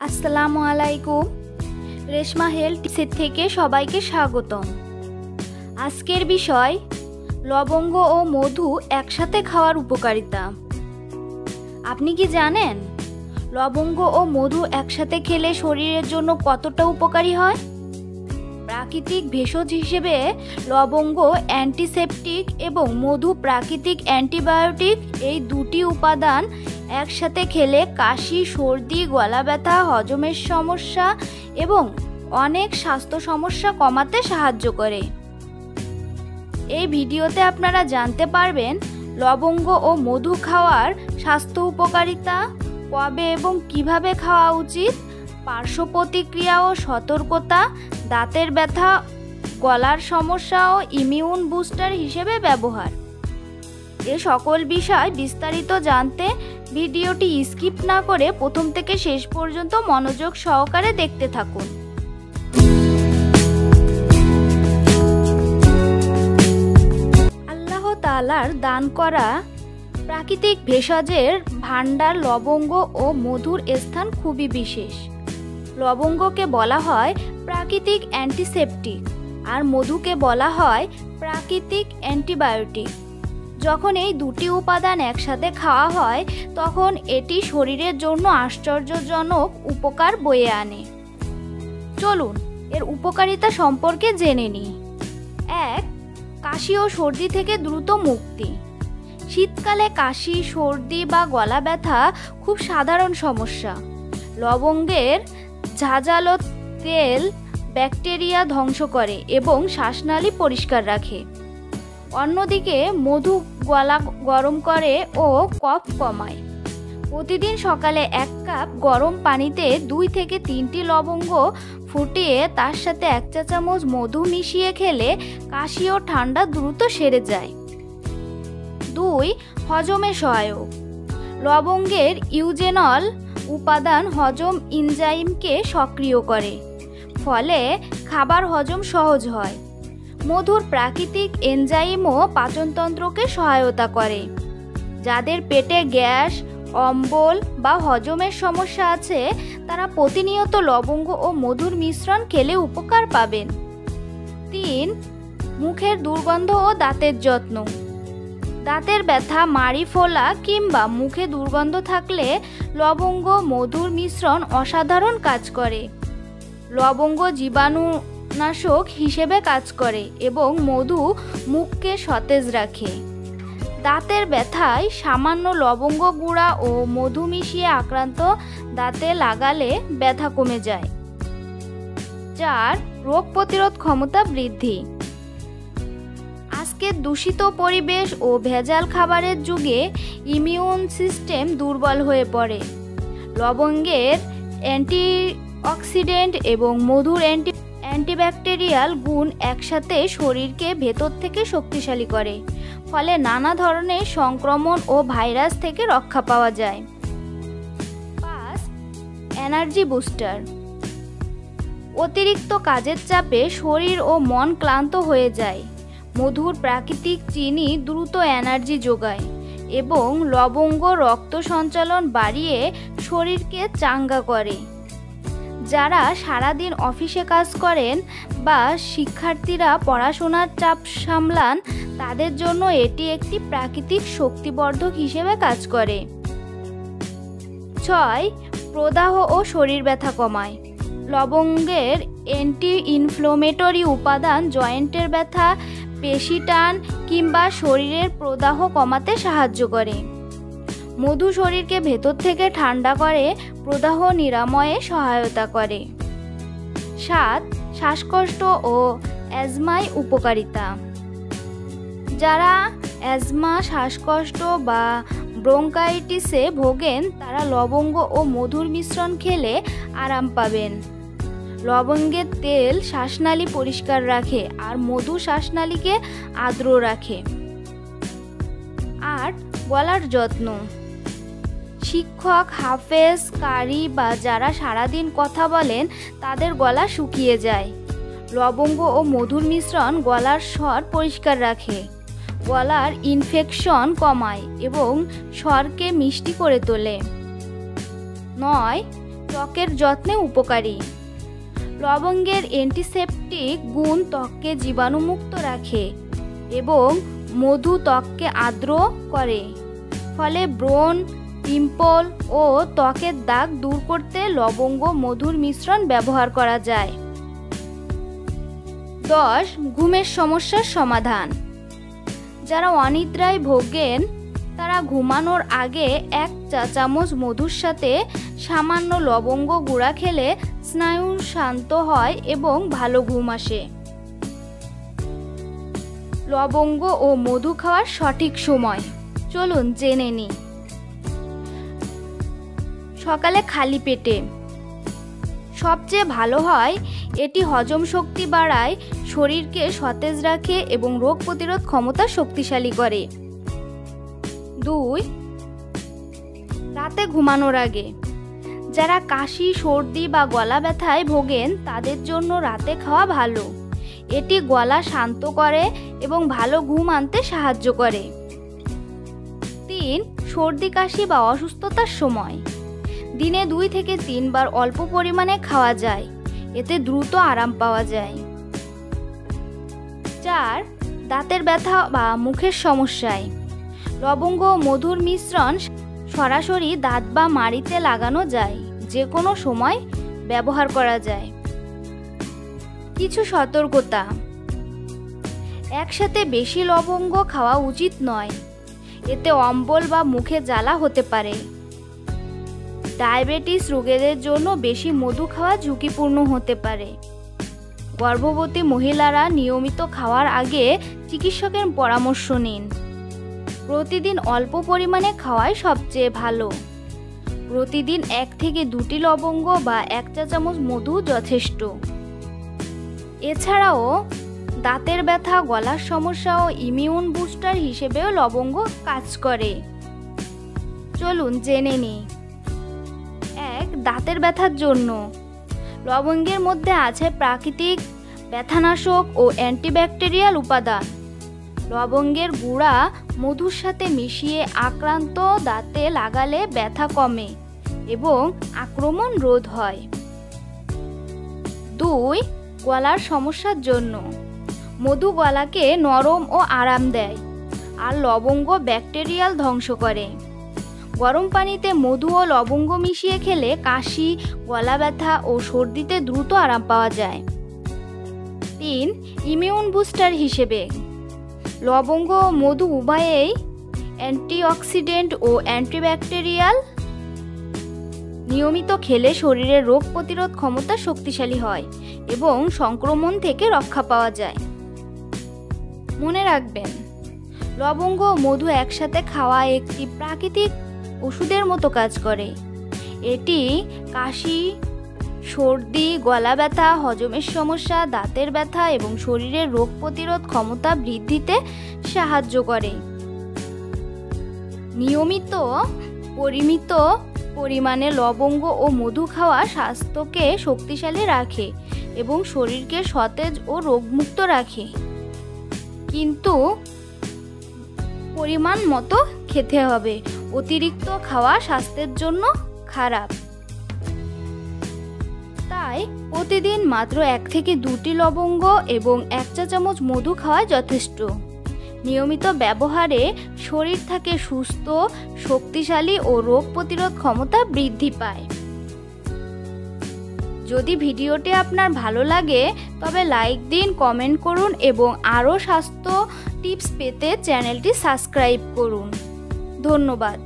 আসসালামু আলাইকুম। Reshma health tips থেকে সবাইকে স্বাগতম। আজকের বিষয় লবঙ্গ ও মধু একসাথে খাওয়ার উপকারিতা। আপনি কি জানেন লবঙ্গ ও মধু একসাথে খেলে শরীরের জন্য কতটা উপকারী হয়? প্রাকৃতিক ভেষজ হিসেবে লবঙ্গ অ্যান্টিসেপটিক এবং মধু প্রাকৃতিক অ্যান্টিবায়োটিক, এই দুটি উপাদান একসাথে খেলে কাশি, সর্দি, গলা ব্যথা, হজমের সমস্যা এবং অনেক স্বাস্থ্য সমস্যা কমাতে সাহায্য করে। এই ভিডিওতে আপনারা জানতে পারবেন লবঙ্গ ও মধু খাওয়ার স্বাস্থ্য উপকারিতা, কবে এবং কিভাবে খাওয়া উচিত, পার্শ্ব প্রতিক্রিয়া ও সতর্কতা, দাঁতের ব্যথা, গলার সমস্যা ও ইমিউন বুস্টার হিসেবে ব্যবহার। এ সকল বিষয় বিস্তারিত জানতে ভিডিওটি স্কিপ না করে প্রথম থেকে শেষ পর্যন্ত মনোযোগ সহকারে দেখতে থাকুন। আল্লাহ তাআলার দান করা প্রাকৃতিক ভেষজের ভাণ্ডার লবঙ্গ ও মধুর স্থান খুবই বিশেষ। লবঙ্গকে বলা হয় প্রাকৃতিক অ্যান্টিসেপটিক আর মধুকে বলা হয় প্রাকৃতিক অ্যান্টিবায়োটিক। যখন এই দুটি উপাদান একসাথে খাওয়া হয় তখন এটি শরীরের জন্য আশ্চর্যজনক উপকার বয়ে আনে। চলুন এর উপকারিতা সম্পর্কে জেনে নিই। 1. কাশি ও সর্দি থেকে দ্রুত মুক্তি। শীতকালে কাশি, সর্দি বা গলা ব্যথা খুব সাধারণ সমস্যা। লবঙ্গের ঝাঁঝালো তেল ব্যাকটেরিয়া ধ্বংস করে এবং শ্বাসনালী পরিষ্কার রাখে। অন্যদিকে মধু গলা গরম করে ও কফ কমায়। প্রতিদিন সকালে 1 কাপ গরম পানিতে 2 থেকে 3টি লবঙ্গ ফুটিয়ে তার সাথে 1 চা চামচ মধু মিশিয়ে খেলে কাশি ও ঠান্ডা দ্রুত সেরে যায়। 2. হজমে সহায়ক। লবঙ্গের ইউজেনল উপাদান হজম এনজাইমকে সক্রিয় করে, ফলে খাবার হজম সহজ হয়। মধুর প্রাকৃতিক এনজাইমও পাচনতন্ত্রকে সহায়তা করে। যাদের পেটে গ্যাস, অম্বল বা হজমের সমস্যা আছে তারা প্রতিনিয়ত লবঙ্গ ও মধুর মিশ্রণ খেলে উপকার পাবেন। 3. মুখের দুর্গন্ধ ও দাঁতের যত্ন। দাঁতের ব্যথা, মাড়ি ফোলা কিংবা মুখে দুর্গন্ধ থাকলে লবঙ্গ মধুর মিশ্রণ অসাধারণ কাজ করে। লবঙ্গ জীবাণুনাশক হিসেবে কাজ করে এবং মধু মুখকে সতেজ রাখে। দাঁতের ব্যথায় সামান্য লবঙ্গ গুঁড়া ও মধু মিশিয়ে আক্রান্ত দাঁতে লাগালে ব্যথা কমে যায়। 4. রোগ প্রতিরোধ ক্ষমতা বৃদ্ধি। আজকের দূষিত পরিবেশ ও ভেজাল খাবারের যুগে ইমিউন সিস্টেম দুর্বল হয়ে পড়ে। লবঙ্গের অ্যান্টিঅক্সিডেন্ট এবং মধুর অ্যান্টিব্যাকটেরিয়াল গুণ একসাথে শরীরকে ভেতর থেকে শক্তিশালী করে, ফলে নানা ধরনের সংক্রমণ ও ভাইরাস থেকে রক্ষা পাওয়া যায়। 5. Energy booster. অতিরিক্ত কাজের চাপে শরীর ও মন ক্লান্ত হয়ে যায়। মধুর প্রাকৃতিক চিনি দ্রুত এনার্জি যোগায় এবং লবঙ্গ রক্ত সঞ্চালন বাড়িয়ে শরীরকে চাঙ্গা করে। যারা সারাদিন অফিসে কাজ করেন বা শিক্ষার্থীরা পড়াশোনার চাপ সামলান তাদের জন্য এটি একটি প্রাকৃতিক শক্তিবর্ধক হিসেবে কাজ করে। 6. প্রদাহ ও শরীর ব্যথা কমায়। লবঙ্গের অ্যান্টি ইনফ্লোমেটরি উপাদান জয়েন্টের ব্যথা, পেশি টান কিংবা শরীরের প্রদাহ কমাতে সাহায্য করে। মধু শরীরকে ভেতর থেকে ঠান্ডা করে প্রদাহ নিরাময়ে সহায়তা করে। 7. শ্বাসকষ্ট ও অ্যাজমায় উপকারিতা। যারা অ্যাজমা, শ্বাসকষ্ট বা ব্রঙ্কাইটিসে ভোগেন তারা লবঙ্গ ও মধুর মিশ্রণ খেলে আরাম পাবেন। লবঙ্গের তেল শ্বাসনালী পরিষ্কার রাখে আর মধু শ্বাসনালীকে আর্দ্র রাখে। 8. গলার যত্ন। শিক্ষক, হাফেজ, কারি বা যারা সারাদিন কথা বলেন তাদের গলা শুকিয়ে যায়। লবঙ্গ ও মধুর মিশ্রণ গলার স্বর পরিষ্কার রাখে, গলার ইনফেকশন কমায় এবং স্বরকে মিষ্টি করে তোলে। 9. ত্বকের যত্নে উপকারী। লবঙ্গের অ্যান্টিসেপটিক গুণ ত্বককে জীবাণুমুক্ত রাখে এবং মধু ত্বককে আর্দ্র করে, ফলে ব্রণ, পিম্পল ও ত্বকের দাগ দূর করতে লবঙ্গ মধুর মিশ্রণ ব্যবহার করা যায়। 10. ঘুমের সমস্যার সমাধান। যারা অনিদ্রায় ভোগেন তারা ঘুমানোর আগে 1 চা চামচ মধুর সাথে সামান্য লবঙ্গ গুঁড়া খেলে স্নায়ু শান্ত হয় এবং ভালো ঘুম আসে। লবঙ্গ ও মধু খাওয়ার সঠিক সময় চলুন জেনে নিই। সকালে খালি পেটে সবচেয়ে ভালো হয়। এটি হজম শক্তি বাড়ায়, শরীরকে সতেজ রাখে এবং রোগ প্রতিরোধ ক্ষমতা শক্তিশালী করে। 2. রাতে ঘুমানোর আগে যারা কাশি, সর্দি বা গলা ব্যথায় ভোগেন তাদের জন্য রাতে খাওয়া ভালো। এটি গলা শান্ত করে এবং ভালো ঘুম আনতে সাহায্য করে। 3. সর্দি, কাশি বা অসুস্থতার সময় দিনে 2 থেকে 3 বার অল্প পরিমাণে খাওয়া যায়, এতে দ্রুত আরাম পাওয়া যায়। 4. দাঁতের ব্যথা বা মুখের সমস্যায় লবঙ্গ ও মধুর মিশ্রণ সরাসরি দাঁত বা মাড়িতে লাগানো যায়, যে কোনো সময় ব্যবহার করা যায়। কিছু সতর্কতা। একসাথে বেশি লবঙ্গ খাওয়া উচিত নয়, এতে অম্বল বা মুখে জ্বালা হতে পারে। ডায়াবেটিস রোগীদের জন্য বেশি মধু খাওয়া ঝুঁকিপূর্ণ হতে পারে। গর্ভবতী মহিলারা নিয়মিত খাওয়ার আগে চিকিৎসকের পরামর্শ নিন। প্রতিদিন অল্প পরিমাণে খাওয়াই সবচেয়ে ভালো। প্রতিদিন 1 থেকে 2টি লবঙ্গ বা 1 চা চামচ মধু যথেষ্ট। এছাড়াও দাঁতের ব্যথা, গলার সমস্যা ও ইমিউন বুস্টার হিসেবেও লবঙ্গ কাজ করে। চলুন জেনে নিই। 1. দাঁতের ব্যথার জন্য লবঙ্গের মধ্যে আছে প্রাকৃতিক ব্যথানাশক ও অ্যান্টিব্যাকটেরিয়াল উপাদান। লবঙ্গের গুঁড়া মধুর সাথে মিশিয়ে আক্রান্ত দাঁতে লাগালে ব্যথা কমে এবং আক্রমণ রোধ হয়। 2. গলার সমস্যার জন্য মধু গলাকে নরম ও আরাম দেয়, আর লবঙ্গ ব্যাকটেরিয়াল ধ্বংস করে। গরম পানিতে মধু ও লবঙ্গ মিশিয়ে খেলে কাশি, গলা ব্যথা ও সর্দিতে দ্রুত আরাম পাওয়া যায়। 3. ইমিউন বুস্টার হিসেবে লবঙ্গ ও মধু উভয়েই অ্যান্টিঅক্সিডেন্ট ও অ্যান্টিব্যাকটেরিয়াল। নিয়মিত খেলে শরীরের রোগ প্রতিরোধ ক্ষমতা শক্তিশালী হয় এবং সংক্রমণ থেকে রক্ষা পাওয়া যায়। মনে রাখবেন, লবঙ্গ ও মধু একসাথে খাওয়া একটি প্রাকৃতিক ওষুধের মতো কাজ করে। এটি কাশি, সর্দি, গলা ব্যথা, হজমের সমস্যা, দাঁতের ব্যথা এবং শরীরের রোগ প্রতিরোধ ক্ষমতা বৃদ্ধিতে সাহায্য করে। নিয়মিত পরিমিত পরিমাণে লবঙ্গ ও মধু খাওয়া স্বাস্থ্যকে শক্তিশালী রাখে এবং শরীরকে সতেজ ও রোগমুক্ত রাখে, কিন্তু পরিমাণ মতো খেতে হবে। অতিরিক্ত খাওয়া স্বাস্থ্যের জন্য খারাপ। তাই প্রতিদিন মাত্র 1 থেকে 2টি লবঙ্গ এবং 1 চা চামচ মধু খাওয়া যথেষ্ট। নিয়মিত ব্যবহারে শরীর থাকে সুস্থ, শক্তিশালী ও রোগ প্রতিরোধ ক্ষমতা বৃদ্ধি পায়। যদি ভিডিওটি আপনার ভালো লাগে তবে লাইক দিন, কমেন্ট করুন এবং আরও স্বাস্থ্য টিপস পেতে চ্যানেলটি সাবস্ক্রাইব করুন। ধন্যবাদ।